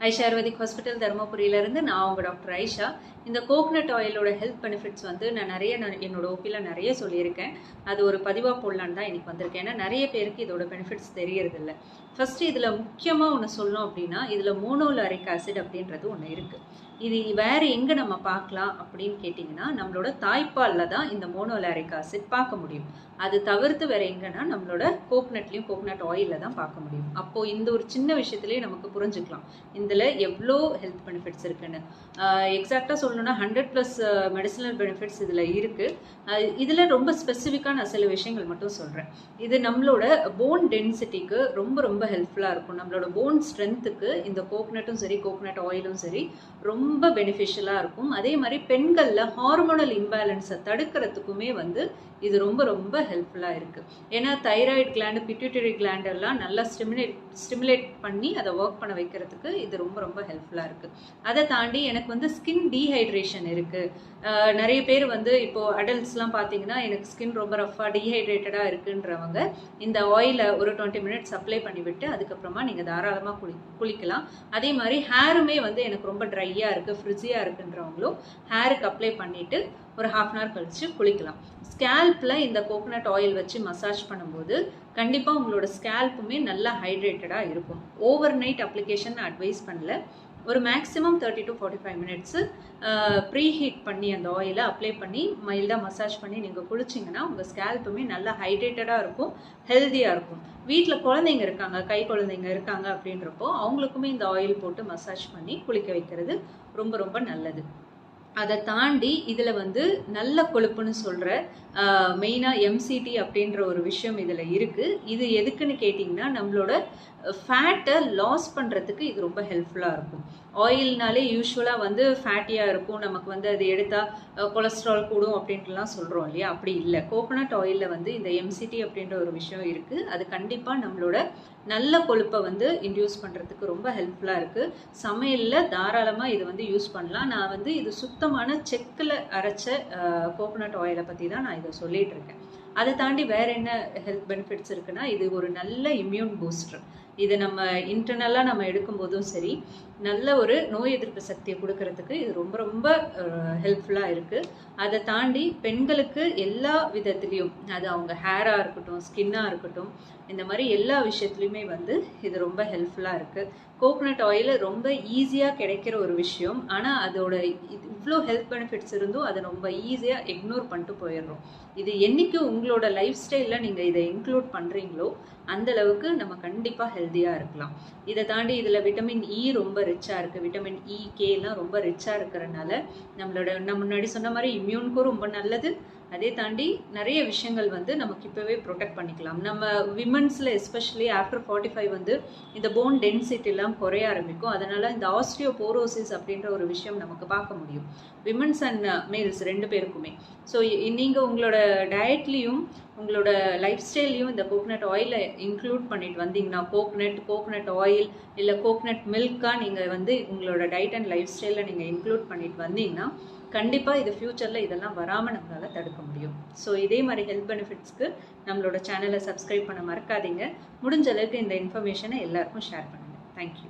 Aisha ayurvedic hospital தருமபுரியிலேருந்து நான் உங்கள் doctor Aisha. இந்த கோகனட் ஆயிலோட ஹெல்த் பெனிஃபிட்ஸ் வந்து நான் என்னோட ஓபியில் நிறைய சொல்லியிருக்கேன். அது ஒரு பதிவாக போடலான்னு தான் இன்னைக்கு வந்திருக்கேன். ஏன்னா நிறைய பேருக்கு இதோட பெனிஃபிட்ஸ் தெரியறதில்ல. ஃபர்ஸ்ட் இதில் முக்கியமாக ஒன்று சொல்லணும் அப்படின்னா, இதில் மோனோலாரிக் ஆசிட் அப்படின்றது ஒன்று இருக்குது. இது வேறு எங்கே நம்ம பார்க்கலாம் அப்படின்னு கேட்டிங்கன்னா, நம்மளோட தாய்ப்பாலில் தான் இந்த மோனோலாரிக் ஆசிட் பார்க்க முடியும். அது தவிர்த்து வேறு எங்கன்னா நம்மளோட கோகனட்லேயும் கோகனட் ஆயிலில் தான் பார்க்க முடியும். அப்போது இந்த ஒரு சின்ன விஷயத்துலேயே நமக்கு புரிஞ்சுக்கலாம் இதில் எவ்வளோ ஹெல்த் பெனிஃபிட்ஸ் இருக்குன்னு. எக்ஸாக்டாக சொல்லணும்னா 100+ மெடிசினல் பெனிஃபிட்ஸ் இதில் இருக்குது. இதில் ரொம்ப ஸ்பெசிஃபிக்காக நான் சில விஷயங்கள் மட்டும் சொல்கிறேன். இது நம்மளோட போன் டென்சிட்டிக்கு ரொம்ப ரொம்ப ஹெல்ப்ஃபுல்லாக இருக்கும். நம்மளோட போன் ஸ்ட்ரென்த்துக்கு இந்த கோகனட்டும் சரி கோகனட் ஆயிலும் சரி ரொம்ப பெனிஃபிஷியலாக இருக்கும். அதே மாதிரி பெண்களில் ஹார்மோனல் இம்பேலன்ஸை தடுக்கிறதுக்குமே வந்து இது ரொம்ப ரொம்ப ஹெல்ப்ஃபுல்லாக இருக்குது. ஏன்னா தைராய்டு கிளாண்டு, பிட்யூட்டரி கிளாண்ட் எல்லாம் நல்லா ஸ்டிமுலேட் பண்ணி அதை ஒர்க் பண்ண வைக்கிறதுக்கு இது ரொம்ப ரொம்ப ஹெல்ப்ஃபுல்லாக இருக்குது. அதை தாண்டி எனக்கு வந்து ஸ்கின் டீஹைட்ரேஷன் இருக்குது. நிறைய பேர் வந்து இப்போது அடல்ட்ஸ்லாம் பார்த்தீங்கன்னா, எனக்கு ஸ்கின் ரொம்ப ரஃபாக டீஹைட்ரேட்டடாக இருக்குன்றவங்க இந்த ஆயிலை ஒரு 20 மினிட்ஸ் அப்ளை பண்ணிவிட்டு அதுக்கப்புறமா நீங்கள் தாராளமாக குளிக்கலாம். அதே மாதிரி ஹேருமே வந்து எனக்கு ரொம்ப ட்ரையாக இருக்குது, ஃப்ரிஸியாக இருக்குன்றவங்களும் ஹேருக்கு அப்ளை பண்ணிவிட்டு ஒரு 1/2 அன் ஹவர் கழிச்சு குளிக்கலாம். ஸ்கேல்பில் இந்த கோகனட் ஆயில் வச்சு மசாஜ் பண்ணும்போது கண்டிப்பாக உங்களோட ஸ்கேல்ப்புமே நல்லா ஹைட்ரேட்டடாக இருக்கும். ஓவர் நைட் அப்ளிகேஷன் அட்வைஸ் பண்ணல. ஒரு maximum 30 to 45 minutes preheat பண்ணி அந்த ஆயிலை அப்ளை பண்ணி மைல்டாக மசாஜ் பண்ணி நீங்கள் குளிச்சிங்கன்னா உங்கள் ஸ்கேல்ப்புமே நல்லா ஹைட்ரேட்டடாக இருக்கும், ஹெல்த்தியாக இருக்கும். வீட்டில் குழந்தைங்க இருக்காங்க, கை குழந்தைங்க இருக்காங்க அப்படின்றப்போ அவங்களுக்குமே இந்த ஆயில் போட்டு மசாஜ் பண்ணி குளிக்க வைக்கிறது ரொம்ப ரொம்ப நல்லது. அதை தாண்டி இதில் வந்து நல்ல கொழுப்புன்னு சொல்கிற மெயினாக MCT அப்படின்ற ஒரு விஷயம் இதில் இருக்குது. இது எதுக்குன்னு கேட்டிங்கன்னா, நம்மளோட ஃபேட்டை லாஸ் பண்ணுறதுக்கு இது ரொம்ப ஹெல்ப்ஃபுல்லாக இருக்கும். ஆயில்னாலே யூஸ்வலாக வந்து ஃபேட்டியாக இருக்கும், நமக்கு வந்து அது எடுத்தால் கொலஸ்ட்ரால் கூடும் அப்படின்ட்டுலாம் சொல்கிறோம் இல்லையா? அப்படி இல்லை. கோகனட் ஆயிலில் வந்து இந்த MCT அப்படின்ற ஒரு விஷயம் இருக்குது. அது கண்டிப்பாக நம்மளோட நல்ல கொழுப்பை வந்து இன்டியூஸ் பண்ணுறதுக்கு ரொம்ப ஹெல்ப்ஃபுல்லாக இருக்குது. சமையலில் தாராளமாக இது வந்து யூஸ் பண்ணலாம். நான் வந்து இது சுத்தமான செக்கில் அரைச்ச கோகனட் ஆயிலை பற்றி தான் நான் இதை சொல்லிகிட்டு இருக்கேன். அதை தாண்டி வேறு என்ன ஹெல்த் பெனிஃபிட்ஸ் இருக்குன்னா, இது ஒரு நல்ல இம்யூன் பூஸ்டர். இது நம்ம இன்டர்னலாக நம்ம எடுக்கும்போதும் சரி, நல்ல ஒரு நோய் எதிர்ப்பு சக்தியை கொடுக்கறதுக்கு இது ரொம்ப ரொம்ப ஹெல்ப்ஃபுல்லாக இருக்குது. அதை தாண்டி பெண்களுக்கு எல்லா விதத்துலேயும், அது அவங்க ஹேராக இருக்கட்டும், ஸ்கின்னாக இருக்கட்டும், இந்த மாதிரி எல்லா விஷயத்துலையுமே வந்து இது ரொம்ப ஹெல்ப்ஃபுல்லாக இருக்குது. கோகனட் ஆயில் ரொம்ப ஈஸியாக கிடைக்கிற ஒரு விஷயம். ஆனால் அதோட இவ்வளோ ஹெல்த் பெனிஃபிட்ஸ் இருந்தும் அதை ரொம்ப ஈஸியாக இக்னோர் பண்ணிட்டு போயிடுறோம். இது என்றைக்கு உங்களோட லைஃப் ஸ்டைலில் நீங்கள் இதை இன்க்ளூட் பண்ணுறீங்களோ அந்தளவுக்கு நம்ம கண்டிப்பாக ஹெல்த்தியாக இருக்கலாம். இதை தாண்டி இதில் விட்டமின் இ ரொம்ப ரிச்சாக இருக்குது. விட்டமின் இ, கேலாம் ரொம்ப ரிச்சாக இருக்கிறனால நம்ம முன்னாடி சொன்ன மாதிரி இம்யூனுக்கும் ரொம்ப நல்லது. அதே தாண்டி நிறைய விஷயங்கள் வந்து நமக்கு இப்போவே ப்ரொடெக்ட் பண்ணிக்கலாம். நம்ம விமன்ஸில் எஸ்பெஷலி ஆஃப்டர் 45 வந்து இந்த போன் டென்சிட்டிலாம் குறைய ஆரம்பிக்கும். அதனால் இந்த ஆஸ்டியோபோரோசிஸ் அப்படின்ற ஒரு விஷயம் நமக்கு பார்க்க முடியும், விமன்ஸ் அண்ட் மேல்ஸ் 2 பேருக்குமே. ஸோ நீங்கள் உங்களோட டயட்லேயும் உங்களோட லைஃப் ஸ்டைல்லையும் இந்த கோகனட் ஆயிலை இன்க்ளூட் பண்ணிட்டு வந்தீங்கன்னா, கோகனட் ஆயில் இல்லை கோகனட் மில்காக நீங்கள் வந்து உங்களோட டயட் அண்ட் லைஃப் ஸ்டைலில் நீங்கள் இன்க்ளூட் பண்ணிட்டு வந்தீங்கன்னா கண்டிப்பாக இது ஃப்யூச்சரில் இதெல்லாம் வராமல் நம்மளால் தடுக்க முடியும். ஸோ இதே மாதிரி ஹெல்த் பெனிஃபிட்ஸ்க்கு நம்மளோட சேனலை சப்ஸ்கிரைப் பண்ண மறக்காதீங்க. முடிஞ்ச அளவுக்கு இந்த இன்ஃபர்மேஷனை எல்லாருக்கும் ஷேர் பண்ணுங்கள். தேங்க்யூ.